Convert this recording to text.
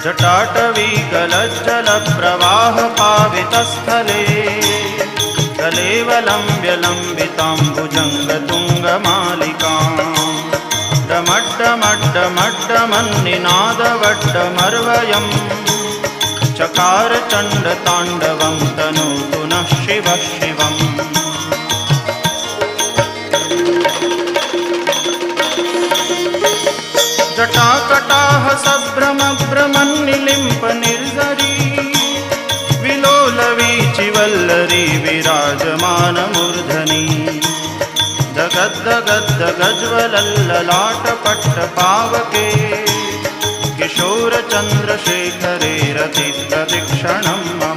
जटाटवीगलज्जलप्रवाहपावितस्थले कलेवलम्ब्य लम्बिताम्बुजङ्गतुङ्गमालिकाम् डमड्डमड्डमड्डमन्निनादवड्डमर्वयम् चकार चण्डताण्डवं तनोतु नः शिवः शिवम्। जटाकटाह सभ्रमभ्रमन्निलिम्प निर्झरी विलोलवीचिवल्लरी विराजमानमूर्धनि दगद्दगद्दगज्ज्वलल्ललाटपट्टपावके किशोरचन्द्रशेखरे रतिप्रदक्षिणम्